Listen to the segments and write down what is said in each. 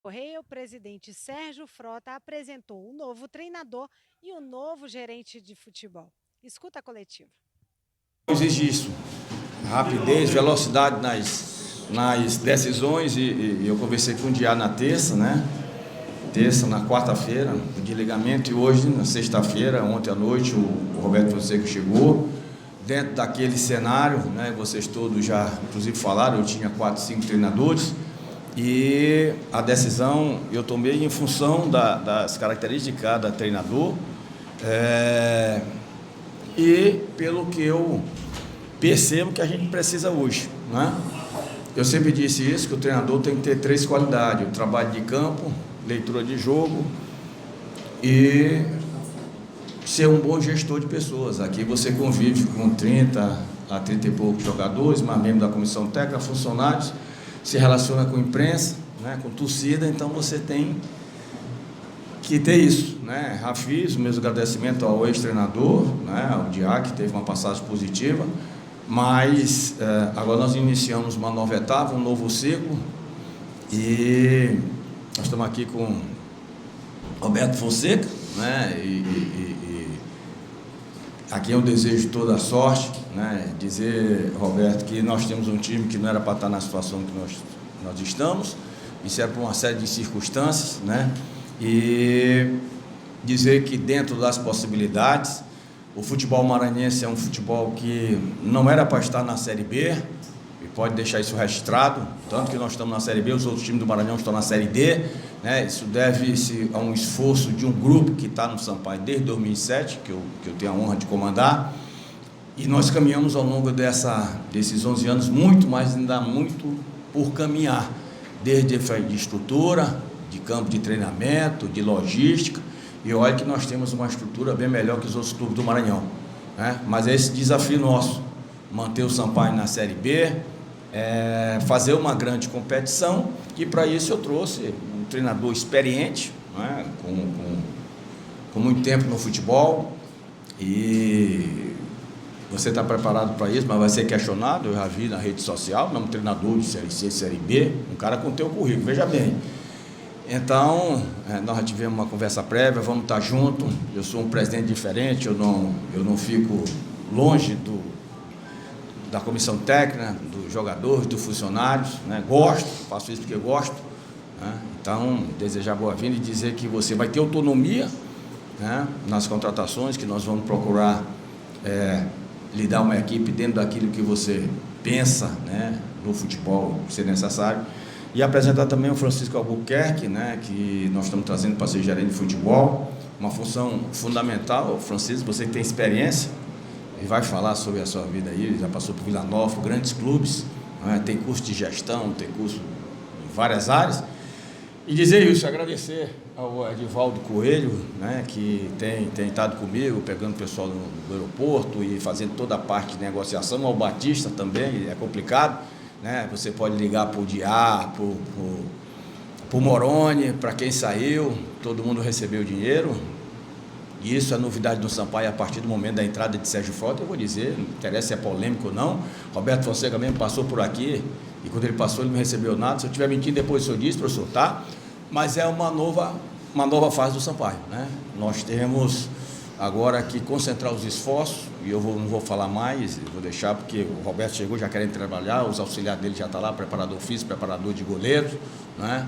Correia, o presidente Sérgio Frota apresentou o novo treinador e o novo gerente de futebol. Escuta a coletiva. Exige isso, rapidez, velocidade nas decisões e eu conversei com o Diá na terça, né? Terça, na quarta-feira, de ligamento, e hoje, na sexta-feira, ontem à noite, o Roberto Fonseca chegou. Dentro daquele cenário, né, vocês todos já, inclusive, falaram, eu tinha 4, 5 treinadores, e a decisão eu tomei em função das características de cada treinador, e pelo que eu percebo que a gente precisa hoje, né? Eu sempre disse isso, que o treinador tem que ter 3 qualidades: o trabalho de campo, leitura de jogo e ser um bom gestor de pessoas. Aqui você convive com 30 a 30 e poucos jogadores, mais membros da comissão técnica, funcionários, se relaciona com a imprensa, né, com torcida, então você tem que ter isso, né? Rafiz, o mesmo agradecimento ao ex-treinador, né, ao Diá, que teve uma passagem positiva, mas agora nós iniciamos uma nova etapa, um novo ciclo, e nós estamos aqui com Roberto Fonseca, né, e aqui eu desejo toda a sorte, né, dizer, Roberto, que nós temos um time que não era para estar na situação que nós estamos, isso é por uma série de circunstâncias, né, e dizer que dentro das possibilidades, o futebol maranhense é um futebol que não era para estar na Série B, e pode deixar isso registrado, tanto que nós estamos na Série B, os outros times do Maranhão estão na Série D, né? Isso deve-se a um esforço de um grupo que está no Sampaio desde 2007, que eu tenho a honra de comandar, e nós caminhamos ao longo desses 11 anos muito, mas ainda muito por caminhar, desde de estrutura, de campo de treinamento, de logística, e olha que nós temos uma estrutura bem melhor que os outros clubes do Maranhão, né? Mas é esse desafio nosso, manter o Sampaio na Série B, fazer uma grande competição, e para isso eu trouxe um treinador experiente, né? com muito tempo no futebol, e você está preparado para isso, mas vai ser questionado, eu já vi na rede social, não um treinador de Série C, Série B, um cara com teu currículo, veja bem. Então, nós já tivemos uma conversa prévia, vamos estar juntos. Eu sou um presidente diferente, eu não fico longe da comissão técnica, dos jogadores, dos funcionários, né? Gosto, faço isso porque eu gosto, né? Então, desejar boa-vinda e dizer que você vai ter autonomia, né, nas contratações, que nós vamos procurar lidar uma equipe dentro daquilo que você pensa, né, no futebol ser necessário. E apresentar também o Francisco Albuquerque, né, que nós estamos trazendo para ser gerente de futebol, uma função fundamental. Francisco, você que tem experiência, e vai falar sobre a sua vida aí, já passou por Vila Nova, grandes clubes, né, tem curso de gestão, tem curso em várias áreas. E dizer isso, agradecer ao Edivaldo Coelho, né, que tem estado comigo, pegando o pessoal do aeroporto e fazendo toda a parte de negociação, ao Batista também, é complicado, né? Você pode ligar para o Diá, para o Moroni, para quem saiu, todo mundo recebeu dinheiro. E isso é novidade do Sampaio a partir do momento da entrada de Sérgio Frota. Eu vou dizer, não interessa se é polêmico ou não. Roberto Fonseca mesmo passou por aqui, e quando ele passou ele não recebeu nada. Se eu estiver mentindo depois o senhor diz, professor, tá? Mas é uma nova fase do Sampaio, né? Nós temos agora que concentrar os esforços, e eu não vou falar mais, vou deixar, porque o Roberto chegou já querendo trabalhar, os auxiliares dele já estão lá, preparador físico, preparador de goleiros, né?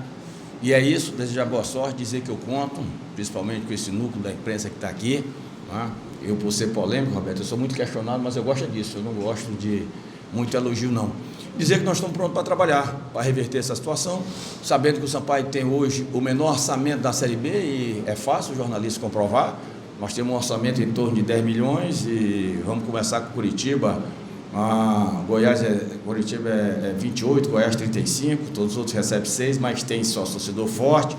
E é isso, desejar boa sorte, dizer que eu conto, principalmente com esse núcleo da imprensa que está aqui, né? Eu, por ser polêmico, Roberto, eu sou muito questionado, mas eu gosto disso, eu não gosto de muito elogio, não. Dizer que nós estamos prontos para trabalhar, para reverter essa situação, sabendo que o Sampaio tem hoje o menor orçamento da Série B, e é fácil o jornalista comprovar. Nós temos um orçamento em torno de 10 milhões e vamos começar com Curitiba. Curitiba é 28, Goiás 35, todos os outros recebem 6, mas tem só torcedor forte,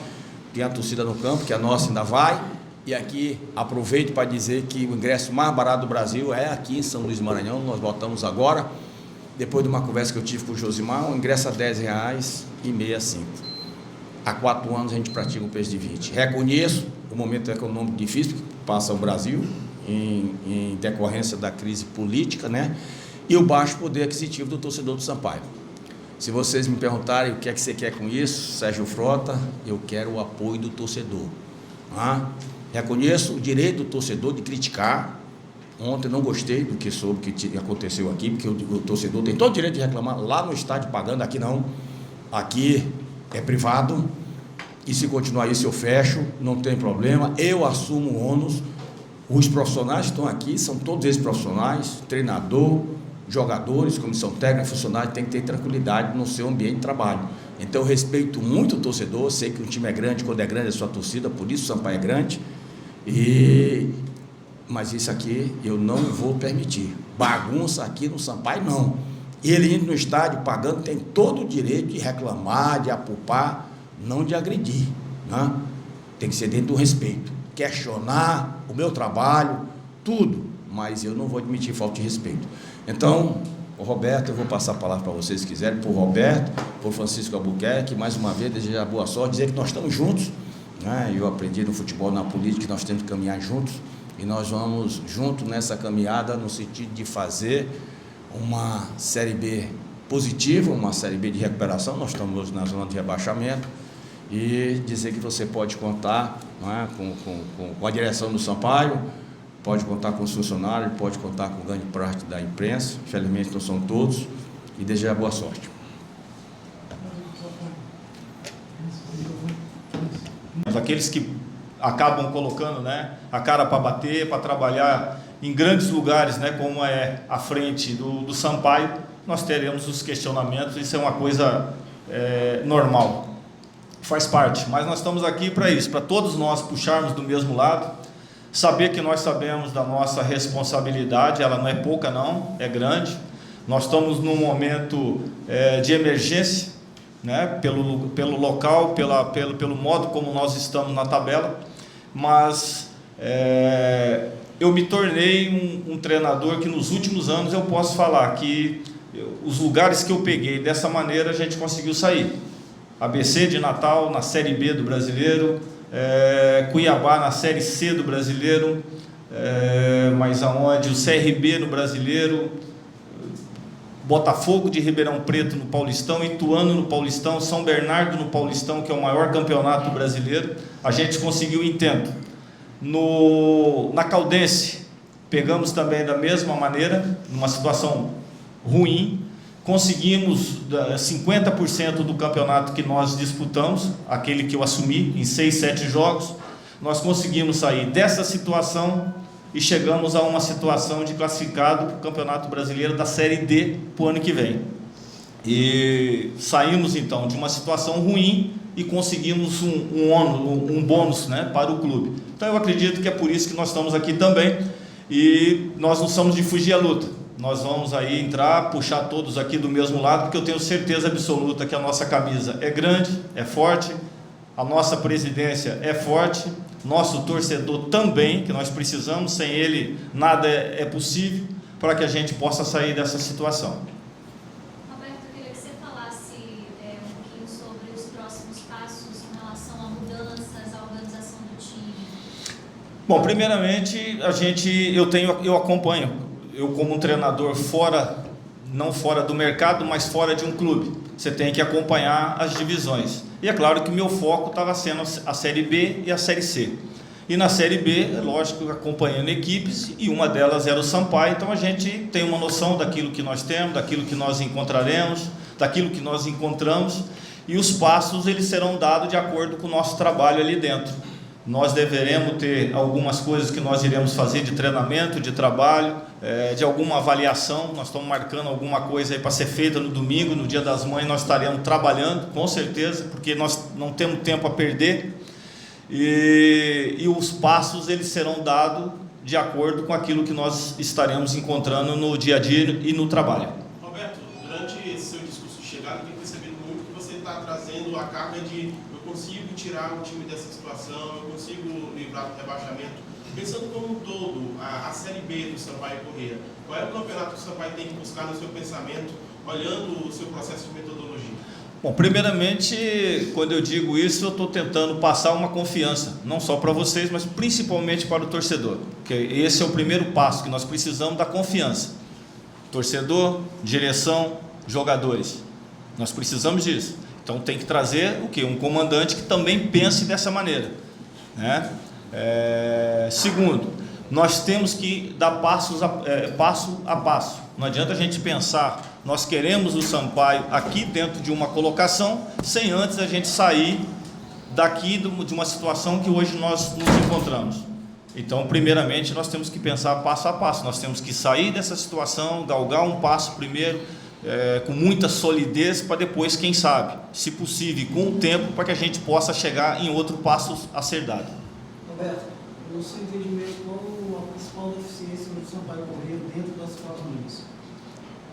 tem a torcida no campo, que a nossa ainda vai. E aqui aproveito para dizer que o ingresso mais barato do Brasil é aqui em São Luís do Maranhão. Nós botamos agora, depois de uma conversa que eu tive com o Josimar, o ingresso a R$10,65. Há 4 anos a gente pratica um preço de 20. Reconheço o momento econômico difícil que passa o Brasil, em decorrência da crise política, né? E o baixo poder aquisitivo do torcedor do Sampaio. Se vocês me perguntarem o que é que você quer com isso, Sérgio Frota, eu quero o apoio do torcedor. Reconheço o direito do torcedor de criticar. Ontem não gostei do que soube que aconteceu aqui, porque o torcedor tem todo o direito de reclamar lá no estádio pagando, aqui não. Aqui é privado, e se continuar isso eu fecho, não tem problema, eu assumo o ônus. Os profissionais que estão aqui são todos esses profissionais, treinador, jogadores, comissão técnica, funcionário, tem que ter tranquilidade no seu ambiente de trabalho. Então eu respeito muito o torcedor, sei que um time é grande, quando é grande é a sua torcida, por isso o Sampaio é grande, mas isso aqui eu não vou permitir. Bagunça aqui no Sampaio, não. Ele indo no estádio pagando, tem todo o direito de reclamar, de apupar, não de agredir, né? Tem que ser dentro do respeito. Questionar o meu trabalho, tudo, mas eu não vou admitir falta de respeito. Então, o Roberto, eu vou passar a palavra para vocês, se quiserem, por Roberto, por Francisco Albuquerque, mais uma vez, desejar boa sorte, dizer que nós estamos juntos, né? Eu aprendi no futebol, na política, que nós temos que caminhar juntos, e nós vamos juntos nessa caminhada no sentido de fazer uma Série B positiva, uma Série B de recuperação. Nós estamos hoje na zona de rebaixamento, e dizer que você pode contar, né, com a direção do Sampaio, pode contar com os funcionários, pode contar com grande parte da imprensa, infelizmente não são todos, e desejar boa sorte. Aqueles que acabam colocando, né, a cara para bater, para trabalhar em grandes lugares, né, como é a frente do Sampaio, nós teremos os questionamentos, isso é uma coisa normal, faz parte, mas nós estamos aqui para isso, para todos nós puxarmos do mesmo lado, saber que nós sabemos da nossa responsabilidade, ela não é pouca não, é grande, nós estamos num momento de emergência, né, pelo local, pelo modo como nós estamos na tabela, mas eu me tornei um treinador que nos últimos anos eu posso falar que os lugares que eu peguei dessa maneira a gente conseguiu sair. ABC de Natal na Série B do Brasileiro, Cuiabá na Série C do Brasileiro, mas aonde o CRB no Brasileiro, Botafogo de Ribeirão Preto no Paulistão, Ituano no Paulistão, São Bernardo no Paulistão, que é o maior campeonato brasileiro, a gente conseguiu intento. Na Caldense, pegamos também da mesma maneira, numa situação ruim, conseguimos 50% do campeonato que nós disputamos, aquele que eu assumi, em 6, 7 jogos, nós conseguimos sair dessa situação e chegamos a uma situação de classificado para o Campeonato Brasileiro da Série D para o ano que vem. E saímos então de uma situação ruim e conseguimos um bônus, né, para o clube. Então eu acredito que é por isso que nós estamos aqui também, e nós não somos de fugir à luta. Nós vamos aí entrar, puxar todos aqui do mesmo lado, porque eu tenho certeza absoluta que a nossa camisa é grande, é forte, a nossa presidência é forte, nosso torcedor também, que nós precisamos, sem ele nada é possível, para que a gente possa sair dessa situação. Roberto, eu queria que você falasse um pouquinho sobre os próximos passos em relação a mudanças, à organização do time. Bom, primeiramente, eu acompanho, eu como um treinador não fora do mercado, mas fora de um clube, você tem que acompanhar as divisões. E é claro que meu foco estava sendo a Série B e a Série C. E na Série B, é lógico, acompanhando equipes, e uma delas era o Sampaio, então a gente tem uma noção daquilo que nós temos, daquilo que nós encontraremos, daquilo que nós encontramos, e os passos eles serão dados de acordo com o nosso trabalho ali dentro. Nós deveremos ter algumas coisas que nós iremos fazer de treinamento, de trabalho, de alguma avaliação. Nós estamos marcando alguma coisa aí para ser feita no domingo, no Dia das Mães nós estaremos trabalhando, com certeza, porque nós não temos tempo a perder. E os passos eles serão dados de acordo com aquilo que nós estaremos encontrando no dia a dia e no trabalho. Roberto, durante seu discurso de chegada, eu tenho percebido muito que você está trazendo a carga de eu consigo tirar o time dessa situação, eu consigo livrar do rebaixamento. Pensando como um todo, a Série B do Sampaio Corrêa, qual é o campeonato que o Sampaio tem que buscar no seu pensamento, olhando o seu processo de metodologia? Bom, primeiramente, quando eu digo isso, eu estou tentando passar uma confiança, não só para vocês, mas principalmente para o torcedor, porque esse é o primeiro passo, que nós precisamos da confiança. Torcedor, direção, jogadores. Nós precisamos disso. Então tem que trazer o quê? Um comandante que também pense dessa maneira, né? Segundo, nós temos que dar passo a passo. Não adianta a gente pensar, nós queremos o Sampaio aqui dentro de uma colocação, sem antes a gente sair daqui de uma situação que hoje nós nos encontramos. Então, primeiramente, nós temos que pensar passo a passo, nós temos que sair dessa situação, galgar um passo primeiro, com muita solidez, para depois, quem sabe, se possível, com o tempo, para que a gente possa chegar em outro passo a ser dado. Roberto, no seu entendimento, qual a principal deficiência do Sampaio Corrêa dentro das 4 linhas?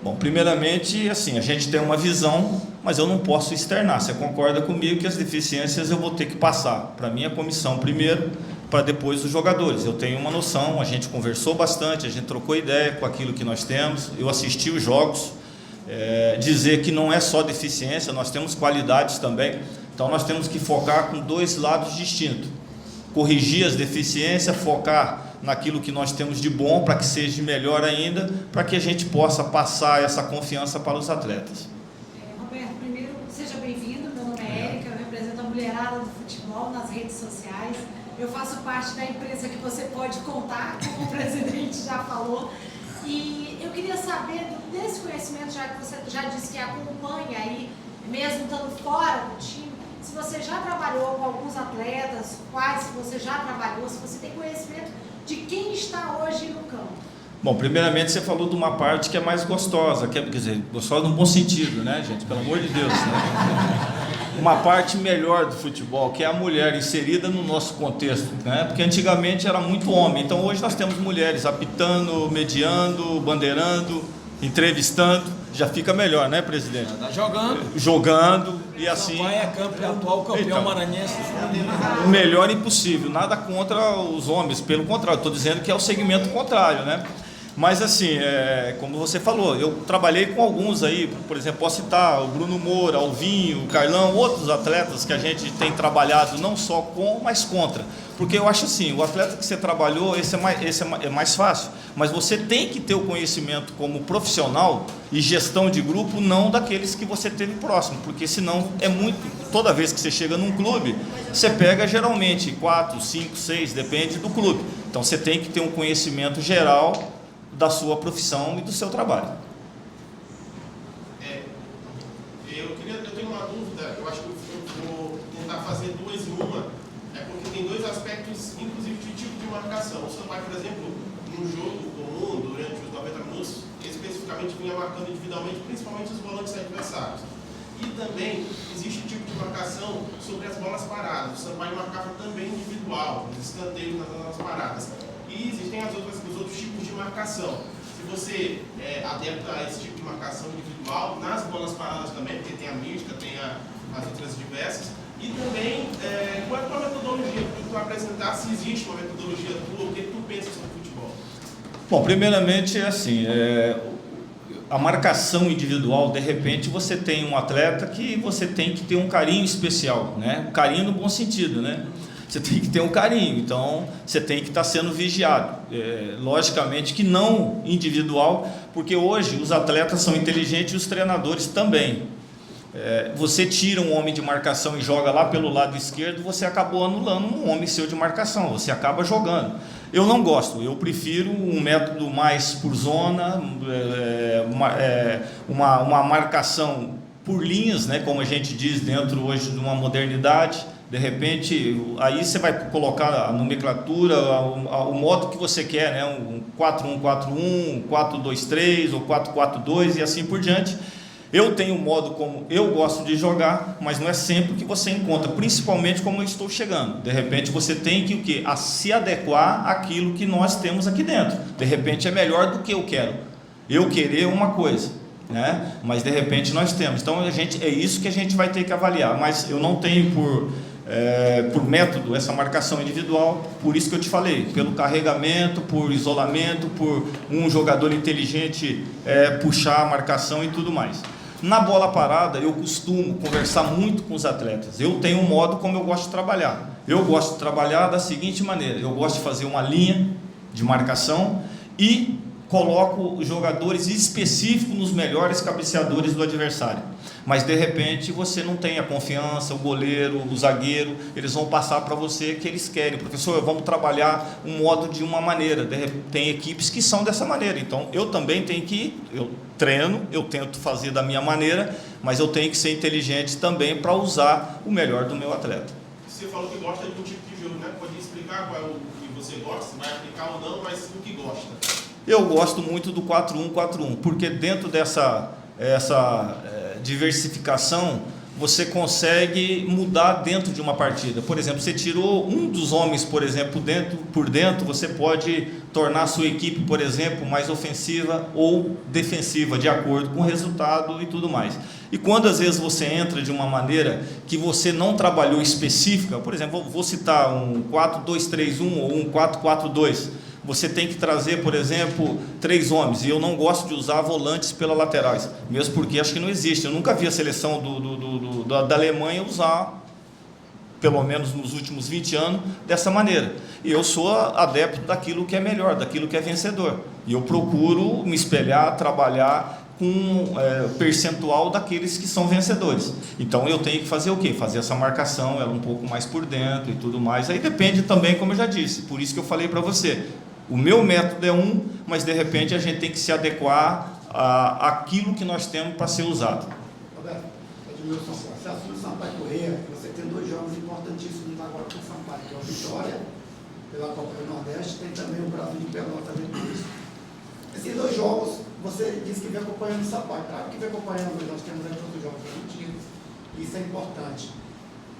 Bom, primeiramente, assim, a gente tem uma visão, mas eu não posso externar. Você concorda comigo que as deficiências eu vou ter que passar para a minha comissão primeiro, para depois os jogadores. Eu tenho uma noção, a gente conversou bastante, a gente trocou ideia com aquilo que nós temos, eu assisti os jogos, dizer que não é só deficiência, nós temos qualidades também, então nós temos que focar com 2 lados distintos, corrigir as deficiências, focar naquilo que nós temos de bom, para que seja melhor ainda, para que a gente possa passar essa confiança para os atletas. Roberto, primeiro, seja bem-vindo, meu nome é Érica, eu represento a mulherada do futebol nas redes sociais, eu faço parte da empresa que você pode contar, como o presidente já falou, e eu queria saber desse conhecimento, já que você já disse que acompanha aí, mesmo estando fora do time, se você já trabalhou com alguns atletas, quais você já trabalhou, se você tem conhecimento de quem está hoje no campo. Bom, primeiramente você falou de uma parte que é mais gostosa, quer dizer, gostosa no bom sentido, né, gente? Pelo amor de Deus, né? Uma parte melhor do futebol, que é a mulher inserida no nosso contexto, né? Porque antigamente era muito homem, então hoje nós temos mulheres apitando, mediando, bandeirando, entrevistando, já fica melhor, né, presidente? Tá jogando. Jogando e assim. Sampaio é atual campeão então, maranhense. O melhor impossível, nada contra os homens, pelo contrário, estou dizendo que é o segmento contrário, né? Mas assim, como você falou, eu trabalhei com alguns aí, por exemplo, posso citar o Bruno Moura, Alvinho, o Carlão, outros atletas que a gente tem trabalhado não só com, mas contra. Porque eu acho assim, o atleta que você trabalhou, esse é mais fácil, mas você tem que ter o conhecimento como profissional e gestão de grupo, não daqueles que você teve próximo, porque senão é muito, toda vez que você chega num clube, você pega geralmente 4, 5, 6, depende do clube. Então você tem que ter um conhecimento geral da sua profissão e do seu trabalho. Eu tenho uma dúvida, eu acho que eu vou tentar fazer 2 em uma, porque tem 2 aspectos, inclusive de tipo de marcação. O Sampaio, por exemplo, num jogo comum, durante os 90 minutos, especificamente vinha marcando individualmente, principalmente os volantes adversários. E também existe um tipo de marcação sobre as bolas paradas. O Sampaio marcava também individual, os escanteios nas bolas paradas. E existem os outros tipos de marcação. Se você adepta a esse tipo de marcação individual, nas bolas paradas também, porque tem a mística, tem as outras diversas, e também qual é a tua metodologia que tu apresentar, se existe uma metodologia tua, o que tu pensa sobre futebol? Bom, primeiramente é assim, a marcação individual, de repente você tem um atleta que você tem que ter um carinho especial, né? Um carinho no bom sentido, né? Você tem que ter um carinho, então você tem que estar sendo vigiado. Logicamente que não individual, porque hoje os atletas são inteligentes e os treinadores também. Você tira um homem de marcação e joga lá pelo lado esquerdo, você acabou anulando um homem seu de marcação, você acaba jogando. Eu não gosto, eu prefiro um método mais por zona, uma marcação por linhas, né, como a gente diz dentro hoje de uma modernidade. De repente, aí você vai colocar a nomenclatura, o modo que você quer, né? Um 4-1-4-1, um 4-2-3 ou 4-4-2 e assim por diante. Eu tenho um modo como eu gosto de jogar, mas não é sempre que você encontra, principalmente como eu estou chegando. De repente você tem que o quê? Se adequar àquilo que nós temos aqui dentro. De repente é melhor do que eu quero. Eu querer uma coisa, né? Mas de repente nós temos. Então é isso que a gente vai ter que avaliar. Mas eu não tenho por método essa marcação individual, por isso que eu te falei, pelo carregamento, por isolamento, por um jogador inteligente puxar a marcação e tudo mais. Na bola parada, eu costumo conversar muito com os atletas. Eu tenho um modo como eu gosto de trabalhar. Eu gosto de trabalhar da seguinte maneira: eu gosto de fazer uma linha de marcação e coloco jogadores específicos nos melhores cabeceadores do adversário. Mas de repente você não tem a confiança, o goleiro, o zagueiro, eles vão passar para você que eles querem. Professor, vamos trabalhar um modo de uma maneira. Tem equipes que são dessa maneira. Então eu também tenho que, eu treino, eu tento fazer da minha maneira, mas eu tenho que ser inteligente também para usar o melhor do meu atleta. Você falou que gosta de um tipo de jogo, né? Pode explicar qual é o que você gosta, se vai aplicar ou não, mas o que gosta? Eu gosto muito do 4-1-4-1, porque dentro dessa diversificação, você consegue mudar dentro de uma partida. Por exemplo, você tirou um dos homens, por exemplo, por dentro, você pode tornar a sua equipe, por exemplo, mais ofensiva ou defensiva, de acordo com o resultado e tudo mais. E quando às vezes você entra de uma maneira que você não trabalhou específica, por exemplo, vou citar um 4-2-3-1 ou um 4-4-2, você tem que trazer, por exemplo, 3 homens, e eu não gosto de usar volantes pelas laterais, mesmo porque acho que não existe. Eu nunca vi a seleção da Alemanha usar, pelo menos nos últimos 20 anos, dessa maneira. E eu sou adepto daquilo que é melhor, daquilo que é vencedor. E eu procuro me espelhar, trabalhar com percentual daqueles que são vencedores. Então eu tenho que fazer o quê? Fazer essa marcação, ela um pouco mais por dentro e tudo mais. Aí depende também, como eu já disse, por isso que eu falei para você. O meu método é mas de repente a gente tem que se adequar àquilo que nós temos para ser usado. Roberto, Edmilson, você assume o Sampaio Corrêa, você tem 2 jogos importantíssimos agora com o Sampaio, que é o Vitória, pela Copa do Nordeste, tem também o Brasil de Pelotas depois. Esses 2 jogos, você disse que vem acompanhando o Sampaio. Claro que vem acompanhando, nós temos aí todos os jogos antigos, isso é importante.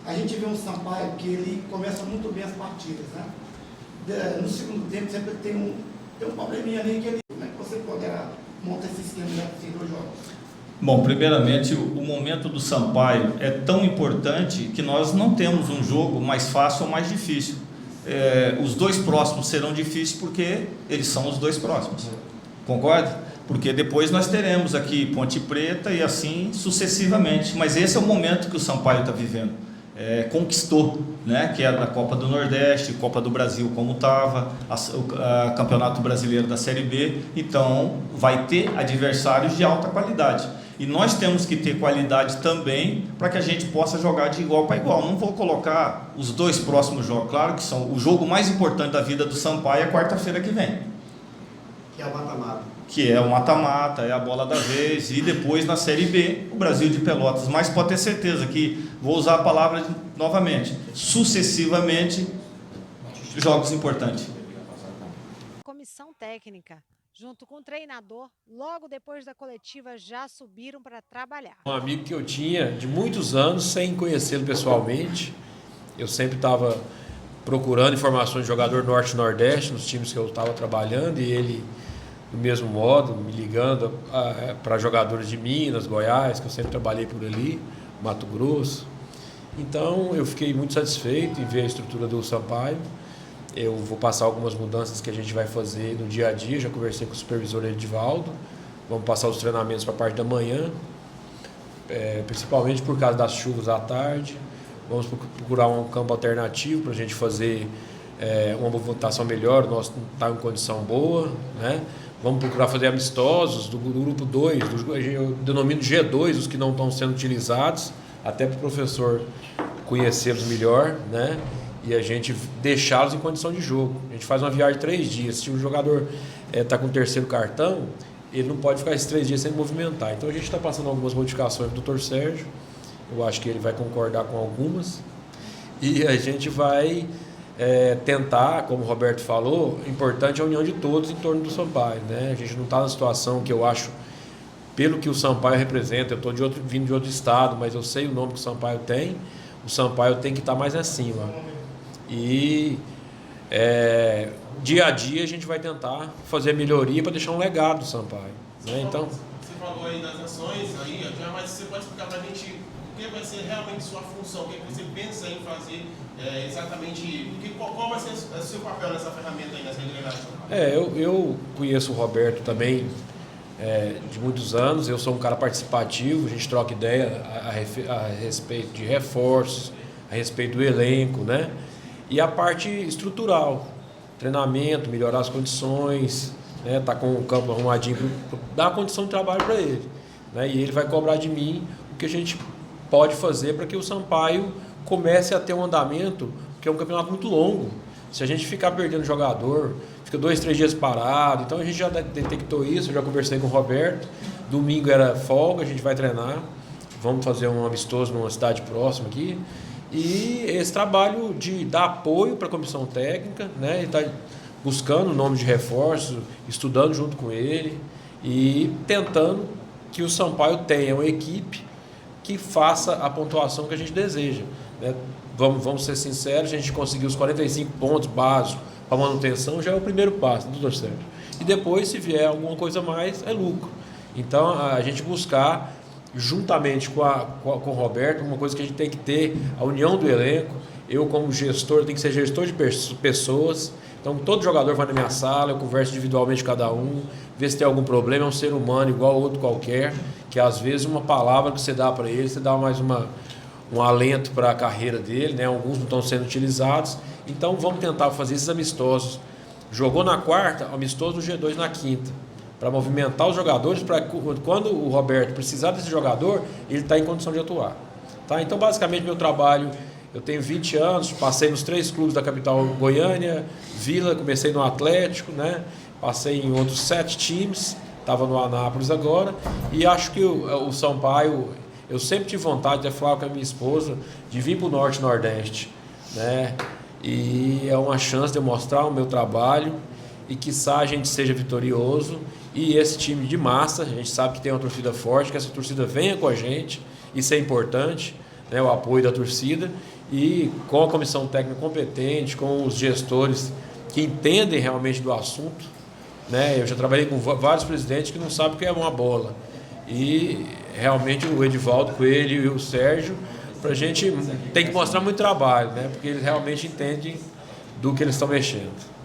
A gente vê um Sampaio que ele começa muito bem as partidas, né? No segundo tempo sempre tem um probleminha ali que ele... Como é que você poderá montar esse esquema desses 2 jogos? Bom, primeiramente, o momento do Sampaio é tão importante que nós não temos um jogo mais fácil ou mais difícil. Os 2 próximos serão difíceis porque eles são os 2 próximos. Concorda? Porque depois nós teremos aqui Ponte Preta e assim sucessivamente. Mas esse é o momento que o Sampaio está vivendo. Conquistou, né? Que é da Copa do Nordeste, Copa do Brasil como estava, o Campeonato Brasileiro da Série B. Então vai ter adversários de alta qualidade. E nós temos que ter qualidade também para que a gente possa jogar de igual para igual. Não vou colocar os 2 próximos jogos, claro que são o jogo mais importante da vida do Sampaio é quarta-feira que vem. Que é o mata-mata. Que é o mata-mata, é a bola da vez, e depois na Série B, o Brasil de Pelotas. Mas pode ter certeza que, vou usar a palavra novamente, sucessivamente, jogos importantes. Comissão técnica, junto com o treinador, logo depois da coletiva já subiram para trabalhar. Um amigo que eu tinha de muitos anos, sem conhecê-lo pessoalmente, eu sempre estava procurando informações de jogador norte-nordeste nos times que eu estava trabalhando, e ele, do mesmo modo, me ligando para jogadores de Minas, Goiás, que eu sempre trabalhei por ali, Mato Grosso. Então eu fiquei muito satisfeito em ver a estrutura do Sampaio. Eu vou passar algumas mudanças que a gente vai fazer no dia a dia. Já conversei com o supervisor Edivaldo. Vamos passar os treinamentos para a parte da manhã, principalmente por causa das chuvas à tarde. Vamos procurar um campo alternativo para a gente fazer uma movimentação melhor. O nosso está em condição boa, né? Vamos procurar fazer amistosos do grupo 2, eu denomino G2, os que não estão sendo utilizados, até para o professor conhecê-los melhor, né? E a gente deixá-los em condição de jogo. A gente faz uma viagem de 3 dias. Se o jogador está com o 3º cartão, ele não pode ficar esses 3 dias sem movimentar. Então a gente está passando algumas modificações para o Dr. Sérgio. Eu acho que ele vai concordar com algumas. E a gente vai tentar, como o Roberto falou, importante é a união de todos em torno do Sampaio, né? A gente não está na situação que eu acho, pelo que o Sampaio representa, eu estou vindo de outro estado, mas eu sei o nome que o Sampaio tem. O Sampaio tem que estar mais acima. E dia a dia a gente vai tentar fazer melhoria para deixar um legado do Sampaio, né? Então, você falou aí das ações, mas você pode explicar para a gente o que vai ser realmente sua função, o que você pensa em fazer exatamente, qual vai ser o seu papel nessa ferramenta aí, nessa engrenagem? Eu conheço o Roberto também de muitos anos. Eu sou um cara participativo, a gente troca ideia a respeito de reforços, a respeito do elenco, né? E a parte estrutural, treinamento, melhorar as condições, né? Tá com o campo arrumadinho para dar uma condição de trabalho para ele, né? E ele vai cobrar de mim o que a gente pode fazer para que o Sampaio comece a ter um andamento, porque é um campeonato muito longo. Se a gente ficar perdendo jogador, fica 2, 3 dias parado, então a gente já detectou isso, eu já conversei com o Roberto, domingo era folga, a gente vai treinar, vamos fazer um amistoso numa cidade próxima aqui, e esse trabalho de dar apoio para a comissão técnica, né? Ele está buscando o nome de reforço, estudando junto com ele e tentando que o Sampaio tenha uma equipe que faça a pontuação que a gente deseja, né? Vamos ser sinceros, a gente conseguiu os 45 pontos básicos para manutenção, já é o primeiro passo, doutor Sérgio. E depois, se vier alguma coisa a mais, é lucro. Então, a gente buscar, juntamente com o Roberto, uma coisa que a gente tem que ter, a união do elenco. Eu, como gestor, tenho que ser gestor de pessoas. Então, todo jogador vai na minha sala, eu converso individualmente com cada um, ver se tem algum problema. É um ser humano igual ao outro qualquer, que às vezes uma palavra que você dá para ele, você dá mais um alento para a carreira dele, né? Alguns não estão sendo utilizados. Então, vamos tentar fazer esses amistosos. Jogou na quarta, amistoso no G2 na quinta, para movimentar os jogadores, para quando o Roberto precisar desse jogador, ele está em condição de atuar. Tá? Então, basicamente, meu trabalho, eu tenho 20 anos, passei nos 3 clubes da capital Goiânia, Vila, comecei no Atlético, né? Passei em outros 7 times, estava no Anápolis agora, e acho que o Sampaio, eu sempre tive vontade de falar com a minha esposa, de vir para o Norte e Nordeste, né? E é uma chance de eu mostrar o meu trabalho e quiçá a gente seja vitorioso. E esse time de massa, a gente sabe que tem uma torcida forte, que essa torcida venha com a gente, isso é importante, né? O apoio da torcida, e com a comissão técnica competente, com os gestores que entendem realmente do assunto, né? Eu já trabalhei com vários presidentes que não sabem o que é uma bola, e realmente o Edivaldo Coelho e o Sérgio, para a gente tem que mostrar muito trabalho, né? Porque eles realmente entendem do que eles estão mexendo.